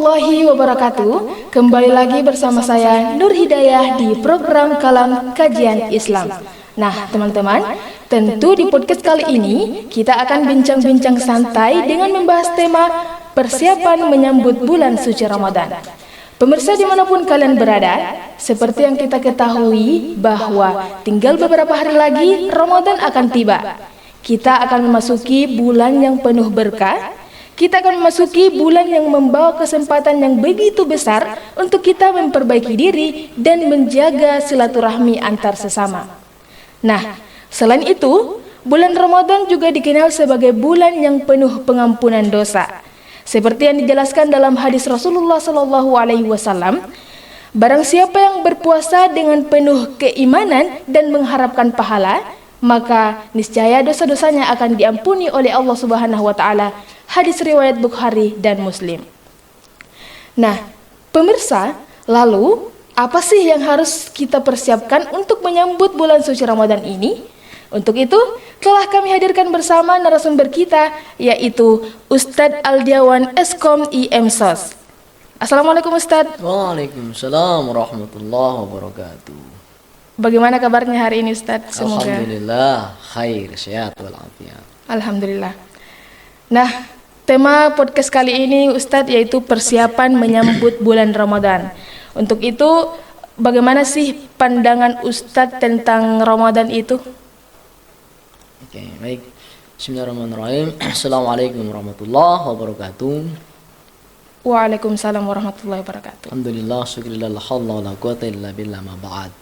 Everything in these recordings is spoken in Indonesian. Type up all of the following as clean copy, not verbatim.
warahmatullahi wabarakatuh. Kembali lagi bersama saya Nur Hidayah di program Kalam Kajian Islam. Nah teman-teman, tentu di podcast kali ini kita akan bincang-bincang santai dengan membahas tema persiapan menyambut bulan suci Ramadan. Pemirsa dimanapun kalian berada, seperti yang kita ketahui bahwa tinggal beberapa hari lagi Ramadan akan tiba. Kita akan memasuki bulan yang penuh berkah. Kita akan memasuki bulan yang membawa kesempatan yang begitu besar untuk kita memperbaiki diri dan menjaga silaturahmi antar sesama. Nah, selain itu, bulan Ramadan juga dikenal sebagai bulan yang penuh pengampunan dosa. Seperti yang dijelaskan dalam hadis Rasulullah SAW, barang siapa yang berpuasa dengan penuh keimanan dan mengharapkan pahala, maka niscaya dosa-dosanya akan diampuni oleh Allah Subhanahu wa taala. Hadis riwayat Bukhari dan Muslim. Nah, pemirsa, lalu apa sih yang harus kita persiapkan untuk menyambut bulan suci Ramadan ini? Untuk itu, telah kami hadirkan bersama narasumber kita, yaitu Ustadz Aldiawan Eskom IMSOS. Assalamualaikum Ustadz. Waalaikumsalam warahmatullahi wabarakatuh. Bagaimana kabarnya hari ini Ustadz? Semoga Alhamdulillah, khair, sehat walafiat. Alhamdulillah. Nah, tema podcast kali ini Ustadz yaitu persiapan menyambut bulan Ramadan. Untuk itu, bagaimana sih pandangan Ustadz tentang Ramadan itu? Oke, baik. Bismillahirrahmanirrahim. Assalamualaikum warahmatullahi wabarakatuh. Waalaikumsalam warahmatullahi wabarakatuh. Alhamdulillah, syukurillah, la haula wala quwata illa billah, ma ba'd.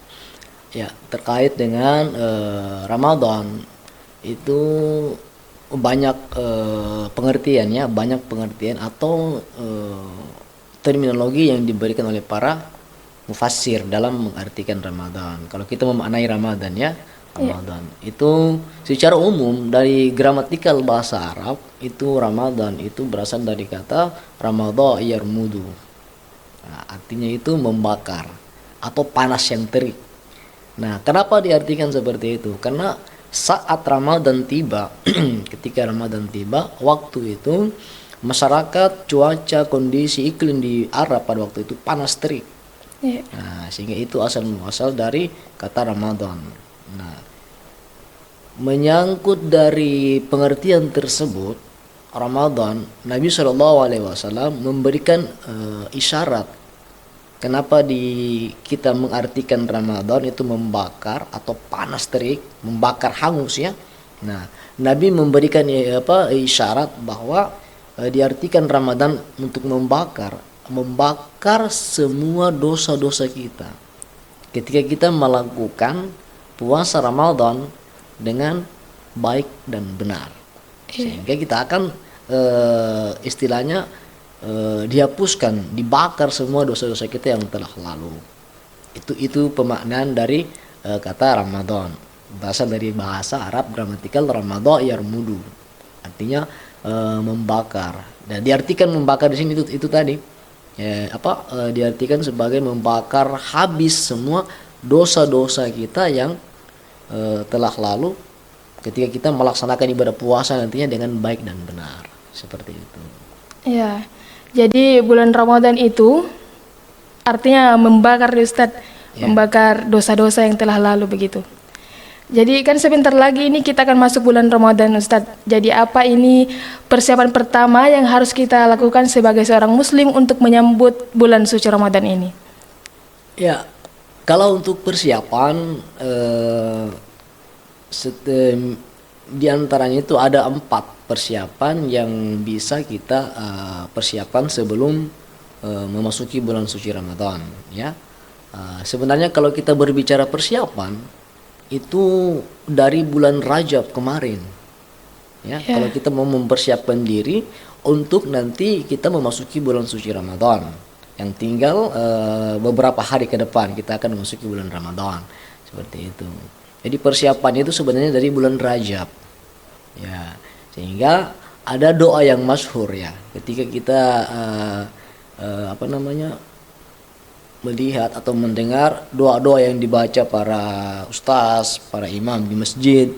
Ya, terkait dengan Ramadan itu banyak pengertian ya, banyak pengertian atau terminologi yang diberikan oleh para mufassir dalam mengartikan Ramadan. Kalau kita memaknai Ramadan ya, Ramadan itu secara umum dari gramatikal bahasa Arab itu Ramadan itu berasal dari kata Ramadha yarmudu. Nah, artinya itu membakar atau panas yang terik. Nah, kenapa diartikan seperti itu? Karena saat Ramadan tiba, ketika Ramadan tiba, waktu itu masyarakat, cuaca, kondisi iklim di Arab pada waktu itu panas terik. Nah, sehingga itu asal muasal dari kata Ramadan. Nah, menyangkut dari pengertian tersebut, Ramadan, Nabi SAW memberikan isyarat. Kenapa kita mengartikan Ramadan itu membakar atau panas terik, membakar hangus ya. Nah, Nabi memberikan isyarat bahwa diartikan Ramadan untuk membakar semua dosa-dosa kita. Ketika kita melakukan puasa Ramadan dengan baik dan benar, sehingga kita akan istilahnya dihapuskan, dibakar semua dosa-dosa kita yang telah lalu. Itu pemaknaan dari kata Ramadan. Berasal dari bahasa Arab gramatikal Ramadha yarmudu. Artinya membakar. Dan diartikan membakar di sini itu tadi. Diartikan sebagai membakar habis semua dosa-dosa kita yang telah lalu ketika kita melaksanakan ibadah puasa nantinya dengan baik dan benar. Seperti itu. Ya. Jadi bulan Ramadan itu artinya membakar Ustadz, membakar dosa-dosa yang telah lalu begitu. Jadi kan sebentar lagi ini kita akan masuk bulan Ramadan Ustadz. Jadi apa ini persiapan pertama yang harus kita lakukan sebagai seorang muslim untuk menyambut bulan suci Ramadan ini? Ya, kalau untuk persiapan di antaranya itu ada 4 persiapan yang bisa kita persiapan sebelum memasuki bulan suci Ramadan ya. Sebenarnya kalau kita berbicara persiapan itu dari bulan Rajab kemarin ya. Kalau kita mau mempersiapkan diri untuk nanti kita memasuki bulan suci Ramadan yang tinggal beberapa hari ke depan kita akan memasuki bulan Ramadan, seperti itu. Jadi persiapan itu sebenarnya dari bulan Rajab ya. Sehingga ada doa yang masyhur ya, ketika kita melihat atau mendengar doa-doa yang dibaca para ustaz, para imam di masjid,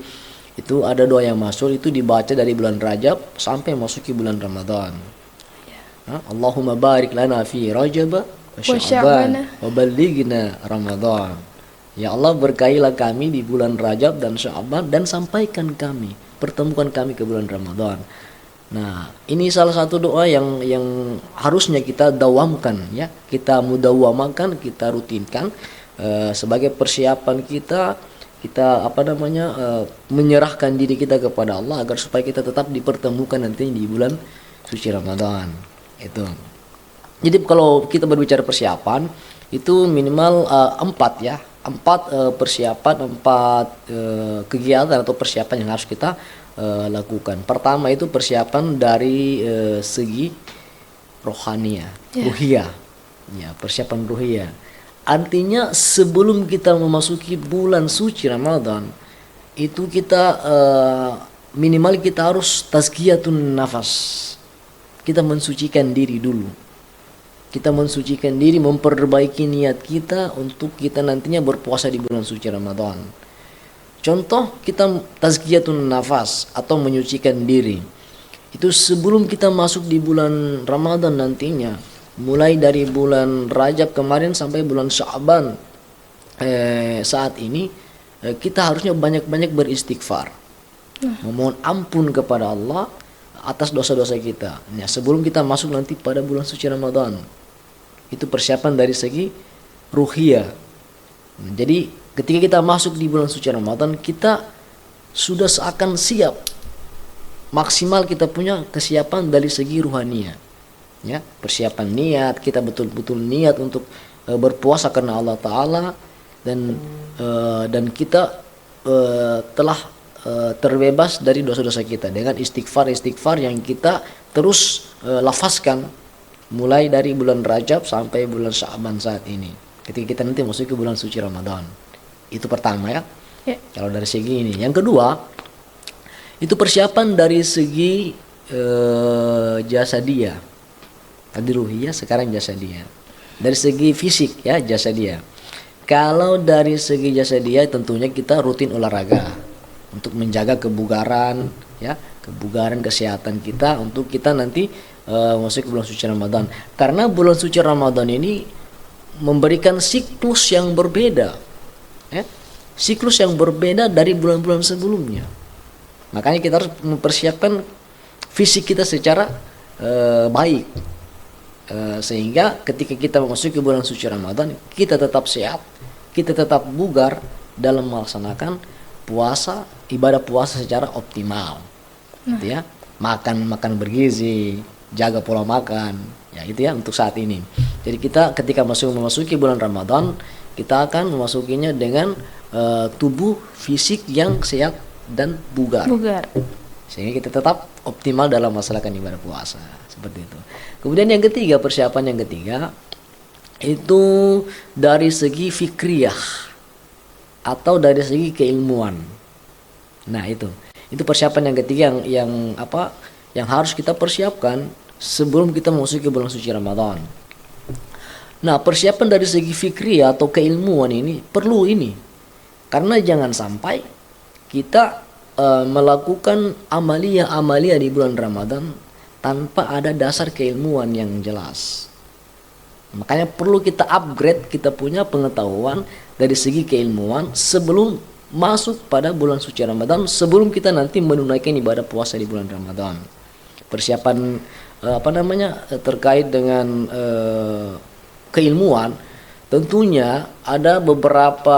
itu ada doa yang masyhur itu dibaca dari bulan Rajab sampai masuki bulan Ramadan. Allahumma barik lana fi Rajab wa Sya'ban wa ballighna Ramadan. Ya Allah, berkailah kami di bulan Rajab dan Sya'ban dan sampaikan kami, pertemukan kami ke bulan Ramadan. Nah, ini salah satu doa yang harusnya kita dawamkan, ya. Kita mudawamakan, kita rutinkan sebagai persiapan kita menyerahkan diri kita kepada Allah agar supaya kita tetap dipertemukan nanti di bulan suci Ramadan. Itu. Jadi kalau kita berbicara persiapan itu minimal 4 ya, 4 persiapan, 4 kegiatan atau persiapan yang harus kita lakukan. Pertama itu persiapan dari segi rohania, ruhiyah. Ya, persiapan ruhiyah. Artinya sebelum kita memasuki bulan suci Ramadan itu kita minimal kita harus tazkiyatun nafas. Kita mensucikan diri dulu. Kita mensucikan diri, memperbaiki niat kita untuk kita nantinya berpuasa di bulan suci Ramadan. Contoh, kita tazkiyatun nafas atau menyucikan diri. Itu sebelum kita masuk di bulan Ramadan nantinya, mulai dari bulan Rajab kemarin sampai bulan Sya'ban saat ini, kita harusnya banyak-banyak beristighfar. Memohon ampun kepada Allah atas dosa-dosa kita. Nah, sebelum kita masuk nanti pada bulan suci Ramadan. Itu persiapan dari segi ruhiyah. Jadi ketika kita masuk di bulan suci Ramadan, kita sudah seakan siap. Maksimal kita punya kesiapan dari segi ruhania. Ya, persiapan niat, kita betul-betul niat untuk berpuasa karena Allah Ta'ala dan kita telah terbebas dari dosa-dosa kita dengan istighfar yang kita terus lafazkan mulai dari bulan Rajab sampai bulan Sya'ban saat ini. Ketika kita nanti masuk ke bulan suci Ramadan. Itu pertama ya. Kalau dari segi ini. Yang kedua, itu persiapan dari segi jasadiyah. Tadi ruhiyah, sekarang jasadiyah. Dari segi fisik ya, jasadiyah. Kalau dari segi jasadiyah tentunya kita rutin olahraga untuk menjaga kebugaran ya, kebugaran kesehatan kita untuk kita nanti masuk ke bulan suci Ramadan. Karena bulan suci Ramadan ini memberikan siklus yang berbeda. Ya. Siklus yang berbeda dari bulan-bulan sebelumnya. Makanya kita harus mempersiapkan fisik kita secara baik. Sehingga ketika kita memasuki bulan suci Ramadan, kita tetap sehat, kita tetap bugar dalam melaksanakan puasa, ibadah puasa secara optimal. Gitu ya. Makan bergizi, jaga pola makan, ya itu ya untuk saat ini. Jadi kita ketika memasuki bulan Ramadan, kita akan memasukinya dengan tubuh fisik yang sehat dan bugar. Sehingga kita tetap optimal dalam melaksanakan ibadah puasa. Seperti itu. Kemudian yang ketiga, persiapan yang ketiga itu dari segi fikriyah atau dari segi keilmuan. Nah, itu persiapan yang ketiga yang harus kita persiapkan sebelum kita memasuki bulan suci Ramadan. Nah, persiapan dari segi fikriyah atau keilmuan ini perlu ini. Karena jangan sampai kita melakukan amalia di bulan Ramadan tanpa ada dasar keilmuan yang jelas. Makanya perlu kita upgrade kita punya pengetahuan dari segi keilmuan sebelum masuk pada bulan suci Ramadan, sebelum kita nanti menunaikan ibadah puasa di bulan Ramadan. Persiapan terkait dengan keilmuan, tentunya ada beberapa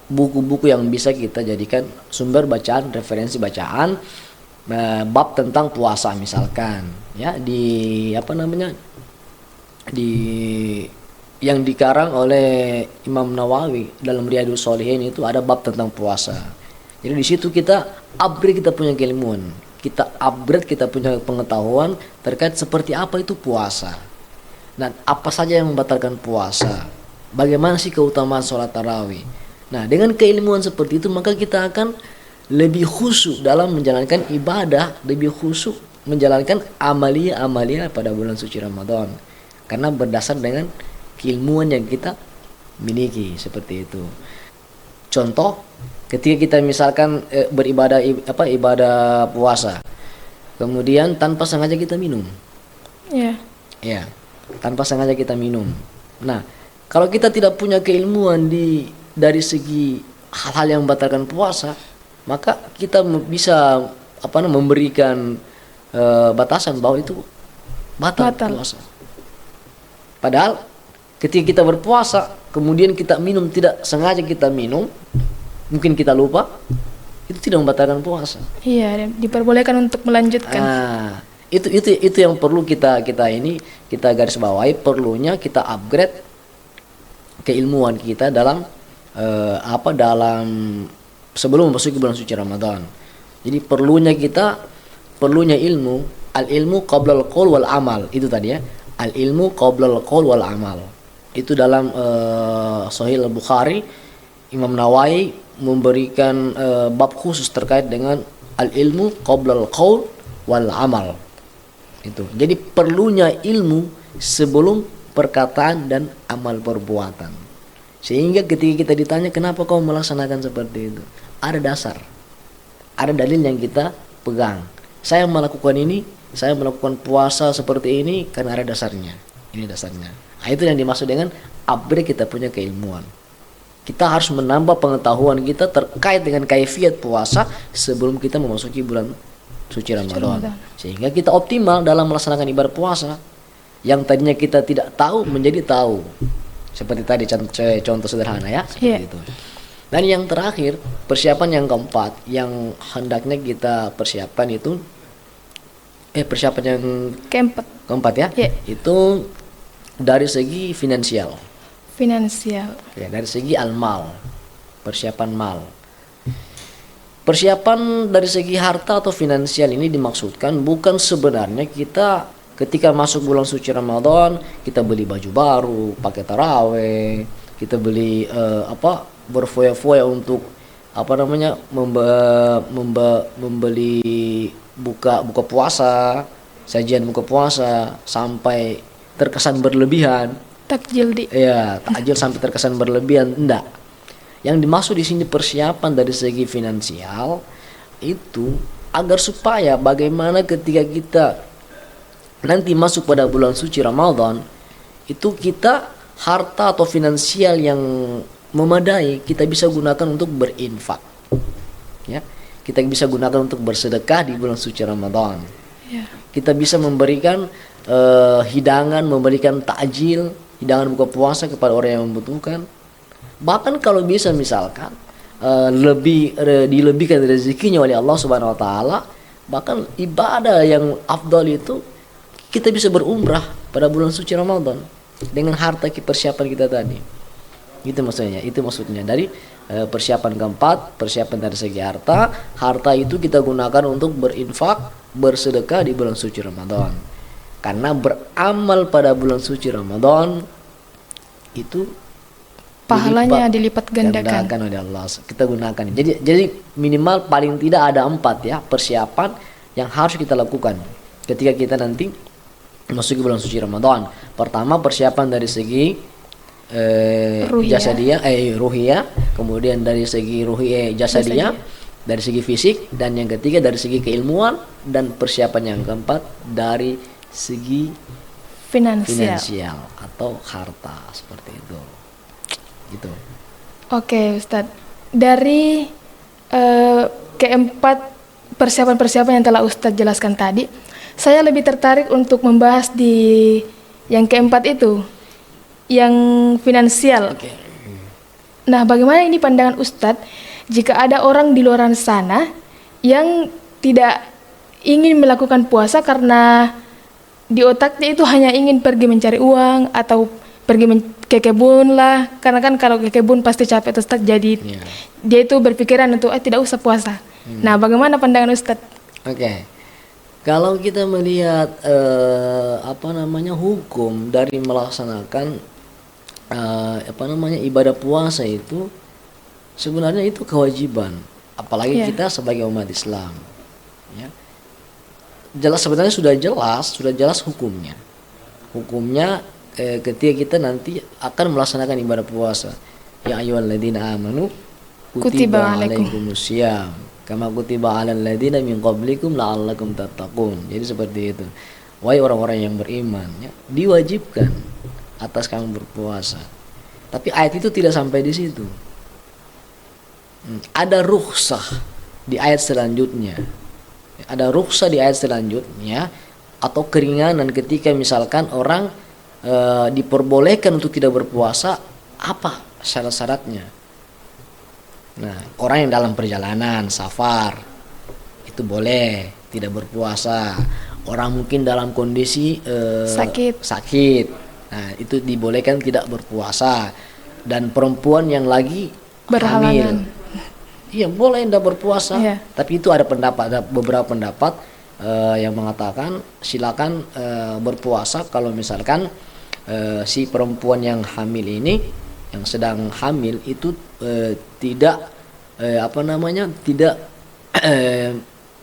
buku-buku yang bisa kita jadikan sumber bacaan, referensi bacaan, bab tentang puasa misalkan ya, yang dikarang oleh Imam Nawawi dalam Riyadhus Shalihin itu ada bab tentang puasa. Jadi di situ kita upgrade kita punya keilmuan, kita upgrade kita punya pengetahuan terkait seperti apa itu puasa. Dan apa saja yang membatalkan puasa? Bagaimana sih keutamaan sholat tarawih? Nah, dengan keilmuan seperti itu maka kita akan lebih khusyuk dalam menjalankan ibadah, lebih khusyuk menjalankan amalia-amalia pada bulan suci Ramadan. Karena berdasar dengan keilmuan yang kita miliki seperti itu. Contoh, ketika kita misalkan ibadah puasa, kemudian tanpa sengaja kita minum. Ya, tanpa sengaja kita minum. Nah, kalau kita tidak punya keilmuan dari segi hal-hal yang membatalkan puasa, maka kita bisa memberikan batasan bahwa itu batal puasa. Padahal ketika kita berpuasa, kemudian kita minum, tidak sengaja kita minum, mungkin kita lupa, itu tidak membatalkan puasa. Iya, diperbolehkan untuk melanjutkan. Itu yang perlu kita garis bawahi, perlunya kita upgrade keilmuan kita dalam dalam sebelum memasuki bulan suci Ramadan. Jadi perlunya ilmu, al ilmu qabla al qaul wal amal, itu tadi ya, al ilmu qabla al qaul wal amal. Itu dalam Sahih Al-Bukhari, Imam Nawawi memberikan bab khusus terkait dengan al ilmu qabla al qaul wal amal. Itu. Jadi perlunya ilmu sebelum perkataan dan amal perbuatan. Sehingga ketika kita ditanya kenapa kau melaksanakan seperti itu, ada dasar, ada dalil yang kita pegang. Saya melakukan ini, saya melakukan puasa seperti ini karena ada dasarnya. Ini dasarnya. Nah, itu yang dimaksud dengan upgrade kita punya keilmuan. Kita harus menambah pengetahuan kita terkait dengan kaifiat puasa sebelum kita memasuki bulan suci Ramadan. Sehingga kita optimal dalam melaksanakan ibadah puasa. Yang tadinya kita tidak tahu menjadi tahu. Seperti tadi contoh sederhana ya, seperti itu. Dan yang terakhir, persiapan yang keempat yang hendaknya kita persiapkan itu persiapan yang keempat ya. Itu dari segi finansial. Ya, dari segi al-mal, persiapan mal. Persiapan dari segi harta atau finansial ini dimaksudkan bukan sebenarnya kita ketika masuk bulan suci Ramadan kita beli baju baru, pakai taraweh, kita beli berfoya-foya untuk membeli buka puasa, sajian buka puasa sampai terkesan berlebihan. Takjil takjil sampai terkesan berlebihan, enggak. Yang dimaksud di sini persiapan dari segi finansial itu agar supaya bagaimana ketika kita nanti masuk pada bulan suci Ramadan itu kita harta atau finansial yang memadai kita bisa gunakan untuk berinfak. Ya, kita bisa gunakan untuk bersedekah di bulan suci Ramadan. Kita bisa memberikan hidangan, memberikan takjil, hidangan buka puasa kepada orang yang membutuhkan. Bahkan kalau bisa misalkan dilebihkan rezekinya oleh Allah Subhanahu wa taala, bahkan ibadah yang afdal itu kita bisa berumrah pada bulan suci Ramadan dengan harta persiapan kita tadi. Itu maksudnya dari persiapan keempat, persiapan dari segi harta. Harta itu kita gunakan untuk berinfak, bersedekah di bulan suci Ramadan. Karena beramal pada bulan suci Ramadan itu pahalanya dilipat gandakan oleh Allah. Kita gunakan. Jadi minimal paling tidak ada 4 ya persiapan yang harus kita lakukan ketika kita nanti masuki bulan suci Ramadan. Pertama, persiapan dari segi ruhiyah, kemudian dari segi jasadiyah, dari segi fisik, dan yang ketiga dari segi keilmuan, dan persiapan yang keempat dari segi finansial atau harta, seperti itu. Gitu. Oke, Ustadz. Dari keempat persiapan-persiapan yang telah Ustadz jelaskan tadi, saya lebih tertarik untuk membahas di yang keempat itu, yang finansial. Nah, bagaimana ini pandangan Ustadz jika ada orang di luar sana yang tidak ingin melakukan puasa karena di otaknya itu hanya ingin pergi mencari uang atau pergi ke kebun lah, karena kan kalau ke kebun pasti capek Ustadz, jadi dia itu berpikiran untuk tidak usah puasa. Nah, bagaimana pandangan Ustadz? Kalau kita melihat hukum dari melaksanakan ibadah puasa itu sebenarnya itu kewajiban, apalagi kita sebagai umat Islam. Ya. Sebenarnya sudah jelas hukumnya. Hukumnya ketika kita nanti akan melaksanakan ibadah puasa. Ya ayyuhalladzina amanu kutiba alaikumusiyam kama kutiba alal ladzina min qablikum la'allakum tattaqun. Jadi seperti itu. wahai orang-orang yang beriman, ya, diwajibkan atas kamu berpuasa. Tapi ayat itu tidak sampai di situ. Ada rukhsah di ayat selanjutnya. Ada rukhsah di ayat selanjutnya atau keringanan ketika misalkan orang diperbolehkan untuk tidak berpuasa, apa syarat-syaratnya? Nah, orang yang dalam perjalanan, safar, itu boleh tidak berpuasa. Orang mungkin dalam kondisi sakit, nah itu dibolehkan tidak berpuasa. Dan perempuan yang lagi hamil, iya boleh tidak berpuasa. Tapi itu ada beberapa pendapat yang mengatakan silakan berpuasa kalau misalkan si perempuan yang hamil ini, yang sedang hamil itu tidak tidak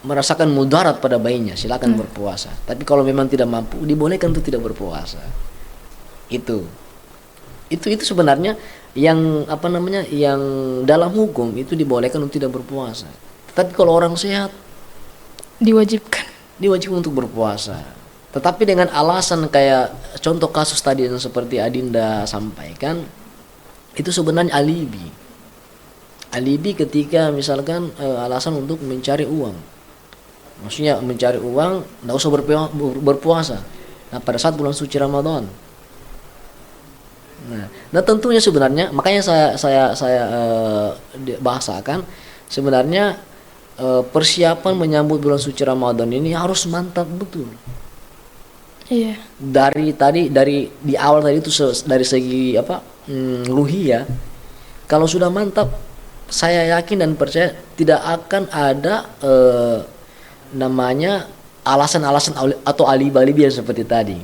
merasakan mudarat pada bayinya, silakan berpuasa. Tapi kalau memang tidak mampu, dibolehkan untuk tidak berpuasa. Itu sebenarnya yang yang dalam hukum itu dibolehkan untuk tidak berpuasa. Tapi kalau orang sehat diwajibkan untuk berpuasa. Tetapi dengan alasan kayak contoh kasus tadi yang seperti Adinda sampaikan, itu sebenarnya alibi ketika misalkan alasan untuk mencari uang. Maksudnya mencari uang, tidak usah berpuasa. Nah, pada saat bulan suci Ramadan. Nah tentunya sebenarnya makanya saya bahasakan sebenarnya persiapan menyambut bulan suci Ramadan ini harus mantap betul. Iya. Dari di awal tadi itu dari segi luhia, kalau sudah mantap, saya yakin dan percaya tidak akan ada namanya alasan-alasan atau alibi-alibi yang seperti tadi.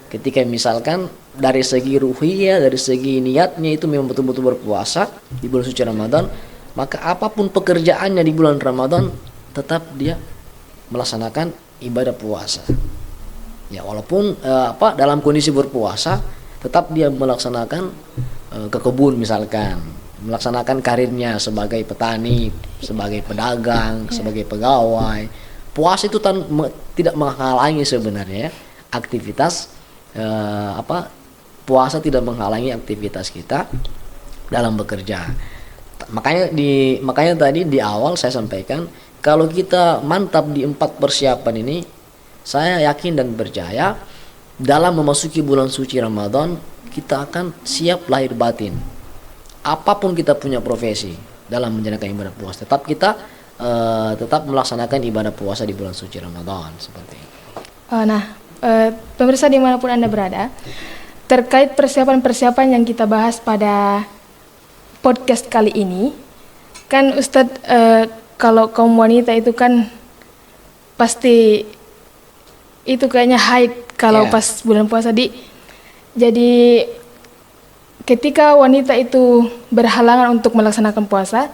Ketika misalkan dari segi ruhiyah, dari segi niatnya itu memang betul-betul berpuasa di bulan suci Ramadan, maka apapun pekerjaannya di bulan Ramadan tetap dia melaksanakan ibadah puasa. Ya walaupun dalam kondisi berpuasa tetap dia melaksanakan ke kebun misalkan, melaksanakan karirnya sebagai petani, sebagai pedagang, sebagai pegawai. Puasa itu tidak menghalangi sebenarnya aktivitas puasa tidak menghalangi aktivitas kita dalam bekerja. Makanya tadi di awal saya sampaikan kalau kita mantap di 4 persiapan ini, saya yakin dan percaya dalam memasuki bulan suci Ramadan kita akan siap lahir batin. Apapun kita punya profesi dalam menjalankan ibadah puasa, tetap melaksanakan ibadah puasa di bulan suci Ramadan seperti itu. Pemirsa dimanapun Anda berada, terkait persiapan-persiapan yang kita bahas pada podcast kali ini, kan Ustadz kalau kaum wanita itu kan pasti itu kayaknya haid kalau pas bulan puasa jadi ketika wanita itu berhalangan untuk melaksanakan puasa,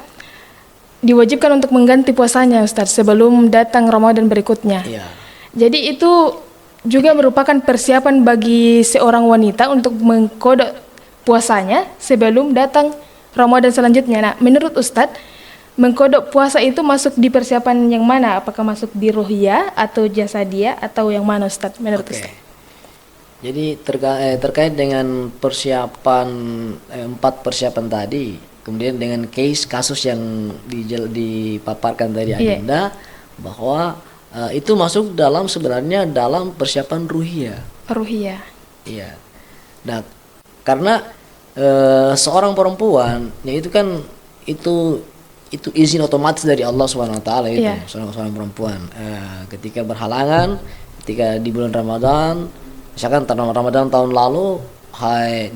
diwajibkan untuk mengganti puasanya Ustadz sebelum datang Ramadan berikutnya. Jadi itu juga merupakan persiapan bagi seorang wanita untuk mengkodok puasanya sebelum datang Ramadan selanjutnya. Nah, menurut Ustadz, mengkodok puasa itu masuk di persiapan yang mana? Apakah masuk di ruhiyah atau jasadiyah atau yang mana Ustadz menurut Ustadz? Jadi terkait dengan persiapan 4 persiapan tadi, kemudian dengan kasus yang dipaparkan tadi Adinda, bahwa itu masuk sebenarnya dalam persiapan ruhiyah. Iya. Nah, karena seorang perempuan, ya itu kan itu izin otomatis dari Allah SWT itu, seorang perempuan ketika berhalangan, ketika di bulan Ramadan, misalkan Ramadan tahun lalu,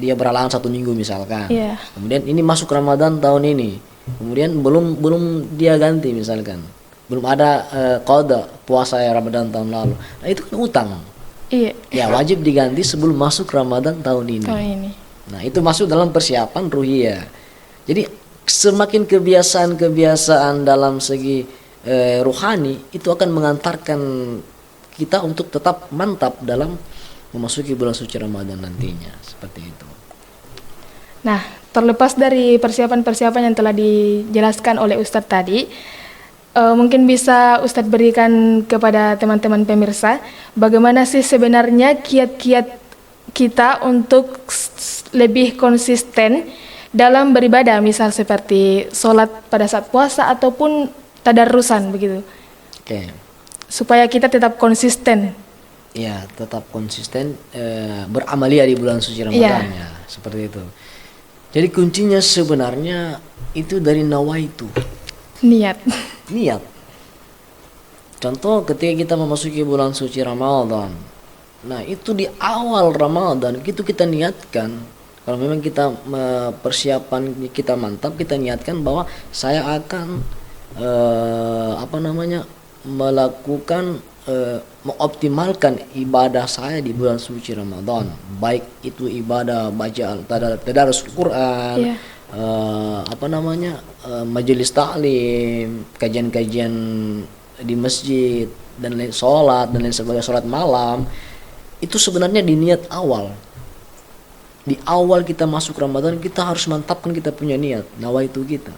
dia berhalangan 1 minggu misalkan, kemudian ini masuk Ramadan tahun ini, kemudian belum dia ganti misalkan, belum ada qada puasa Ramadan tahun lalu, nah itu kan utang. Ya wajib diganti sebelum masuk Ramadan tahun ini. Nah itu masuk dalam persiapan ruhiyah. Jadi semakin kebiasaan dalam segi ruhani itu akan mengantarkan kita untuk tetap mantap dalam memasuki bulan suci Ramadan nantinya, seperti itu. Nah, terlepas dari persiapan-persiapan yang telah dijelaskan oleh Ustadz tadi, Mungkin bisa Ustadz berikan kepada teman-teman pemirsa, bagaimana sih sebenarnya kiat-kiat kita untuk lebih konsisten dalam beribadah, misal seperti sholat pada saat puasa ataupun tadarusan begitu, Oke. supaya kita tetap konsisten. Ya, tetap konsisten beramalia di bulan suci Ramadan ya, seperti itu. Jadi kuncinya sebenarnya itu dari nawaitu, Niat. niat. Contoh ketika kita memasuki bulan suci Ramadan. Nah, itu di awal Ramadan itu kita niatkan, kalau memang kita persiapan kita mantap, kita niatkan bahwa saya akan melakukan mengoptimalkan ibadah saya di bulan suci Ramadan, baik itu ibadah baca tadarus Quran, Iya. majelis taklim, kajian-kajian di masjid dan lain, sholat dan lain sebagainya, sholat malam. Itu sebenarnya di niat awal. Di awal kita masuk Ramadan, kita harus mantapkan kita punya niat, nawaitu kita.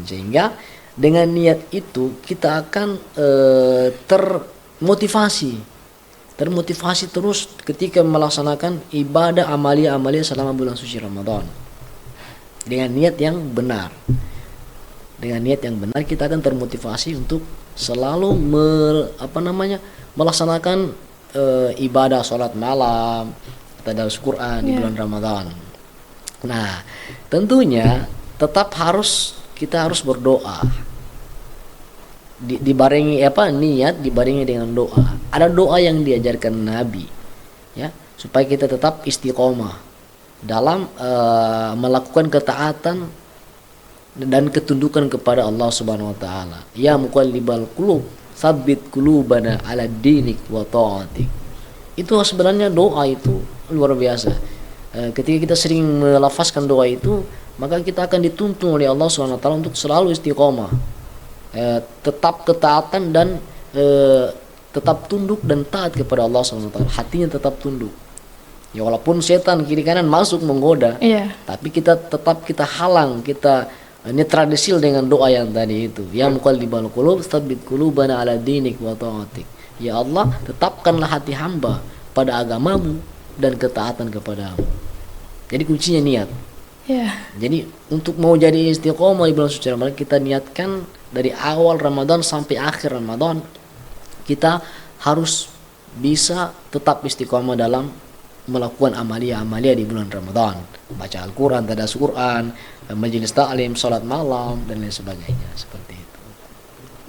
Sehingga dengan niat itu kita akan termotivasi terus ketika melaksanakan ibadah amalia-amalia selama bulan suci Ramadan. Dengan niat yang benar. Dengan niat yang benar kita akan termotivasi untuk selalu melaksanakan ibadah sholat malam, tadarus Quran di bulan Ramadan. Nah, tentunya tetap kita harus berdoa. Dibarengi niat dibarengi dengan doa. Ada doa yang diajarkan Nabi, ya, supaya kita tetap istiqomah dalam melakukan ketaatan dan ketundukan kepada Allah Subhanahu wa taala. Ya muqallibal qulub, tsabbit qulubana ala dinik wa ta'atik. Itu sebenarnya doa itu luar biasa. Ketika kita sering melafazkan doa itu, maka kita akan dituntun oleh Allah Subhanahu wa taala untuk selalu istiqomah. Tetap ketaatan dan tetap tunduk dan taat kepada Allah Subhanahu wa taala. Hatinya tetap tunduk. Ya walaupun setan kiri kanan masuk menggoda, tapi kita halang, kita netralisir dengan doa yang tadi itu. Ya muqallibal qulub, tsabbit qulubana ala dinik wa ta'atik. Ya Allah, tetapkanlah hati hamba pada agamamu dan ketaatan kepadamu. Jadi kuncinya niat. Jadi untuk mau jadi istiqomah di bulan suci Ramadan, kita niatkan dari awal Ramadan sampai akhir Ramadan, kita harus bisa tetap istiqomah dalam melakukan amalia-amalia di bulan Ramadan, baca Al-Quran, tadarus Quran, majelis taklim, sholat malam dan lain sebagainya, seperti itu.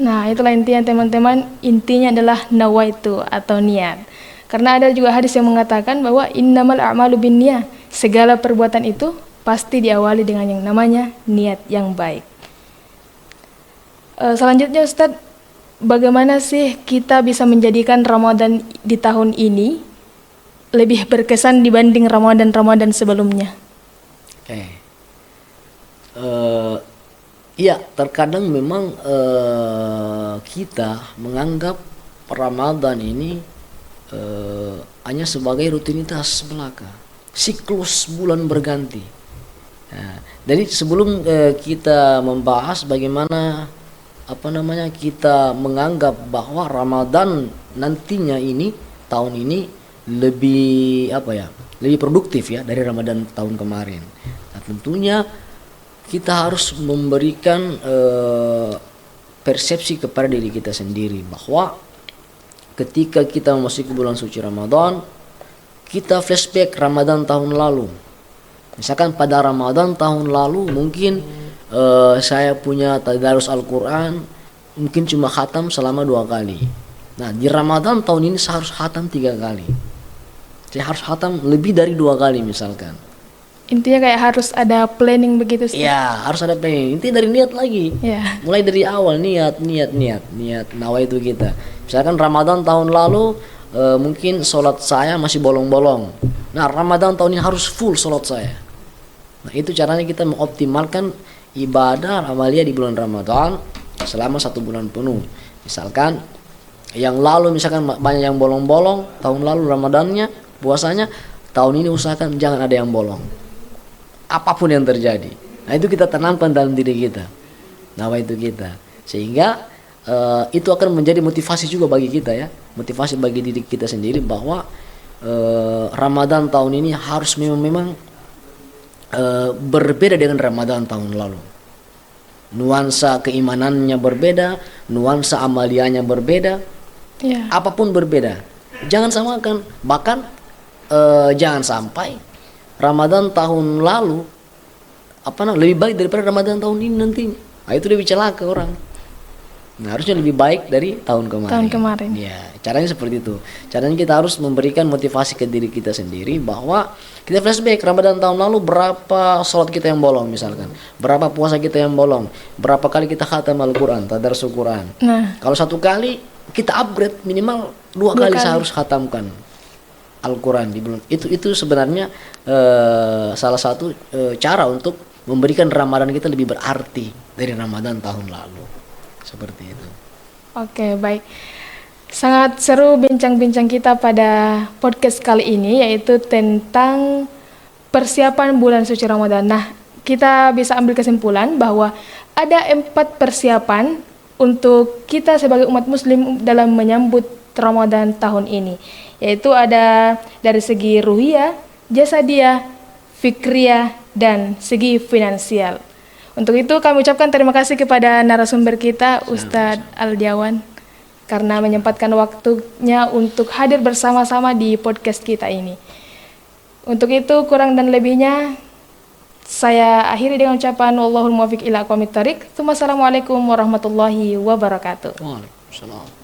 Nah, itulah intinya teman-teman, intinya adalah nawaitu atau niat. Karena ada juga hadis yang mengatakan bahwa innamal a'malu binniyah, segala perbuatan itu pasti diawali dengan yang namanya niat yang baik. Selanjutnya Ustadz, bagaimana sih kita bisa menjadikan Ramadan di tahun ini lebih berkesan dibanding Ramadan sebelumnya? Oke. Iya, terkadang memang kita menganggap Ramadan ini hanya sebagai rutinitas belaka, siklus bulan berganti. Nah, jadi sebelum kita membahas bagaimana kita menganggap bahwa Ramadan nantinya ini tahun ini lebih produktif ya dari Ramadan tahun kemarin. Nah, tentunya kita harus memberikan persepsi kepada diri kita sendiri bahwa ketika kita memasuki bulan suci Ramadan, kita flashback Ramadan tahun lalu. Misalkan pada Ramadan tahun lalu mungkin saya punya tadarus Al-Quran mungkin cuma khatam selama 2 kali. Nah, di Ramadan tahun ini saya harus khatam 3 kali. Saya harus khatam lebih dari 2 kali misalkan. Intinya kayak harus ada planning begitu sih. Ya, harus ada planning. Intinya dari niat lagi. Mulai dari awal niat nawaitu kita. Misalkan Ramadan tahun lalu mungkin sholat saya masih bolong-bolong. Nah, Ramadan tahun ini harus full sholat saya. Nah, itu caranya kita mengoptimalkan ibadah amalia di bulan Ramadan selama 1 bulan penuh. Misalkan yang lalu banyak yang bolong-bolong, tahun lalu Ramadannya, puasanya, tahun ini usahakan jangan ada yang bolong. Apapun yang terjadi. Nah, itu kita tanamkan dalam diri kita. Nawaitu kita. Sehingga itu akan menjadi motivasi juga bagi kita ya, motivasi bagi diri kita sendiri bahwa Ramadan tahun ini harus memang berbeda dengan Ramadan tahun lalu. Nuansa keimanannya berbeda, nuansa amaliannya berbeda, apapun berbeda. Jangan samakan, bahkan jangan sampai Ramadan tahun lalu lebih baik daripada Ramadan tahun ini nantinya. Nah, itu lebih celaka orang. Nah, harusnya lebih baik dari tahun kemarin. Ya, caranya seperti itu. Caranya kita harus memberikan motivasi ke diri kita sendiri bahwa kita flashback Ramadan tahun lalu berapa sholat kita yang bolong misalkan, berapa puasa kita yang bolong, berapa kali kita khatam Al-Quran, tadarus Al-Quran. Nah, kalau 1 kali kita upgrade minimal 2 kali saya harus khatamkan Al-Quran di bulan itu sebenarnya salah satu cara untuk memberikan Ramadan kita lebih berarti dari Ramadan tahun lalu. Seperti itu. Oke, baik. Sangat seru bincang-bincang kita pada podcast kali ini, yaitu tentang persiapan bulan suci Ramadan. Nah, kita bisa ambil kesimpulan bahwa ada 4 persiapan untuk kita sebagai umat muslim dalam menyambut Ramadan tahun ini, yaitu ada dari segi ruhiyah, jasadiyah, fikriyah, dan segi finansial. Untuk itu kami ucapkan terima kasih kepada narasumber kita, Ustadz Aldiawan, karena menyempatkan waktunya untuk hadir bersama-sama di podcast kita ini. Untuk itu kurang dan lebihnya saya akhiri dengan ucapan wallahul muwaffiq ila aqwamit thoriq. Wassalamualaikum warahmatullahi wabarakatuh. Waalaikumsalam.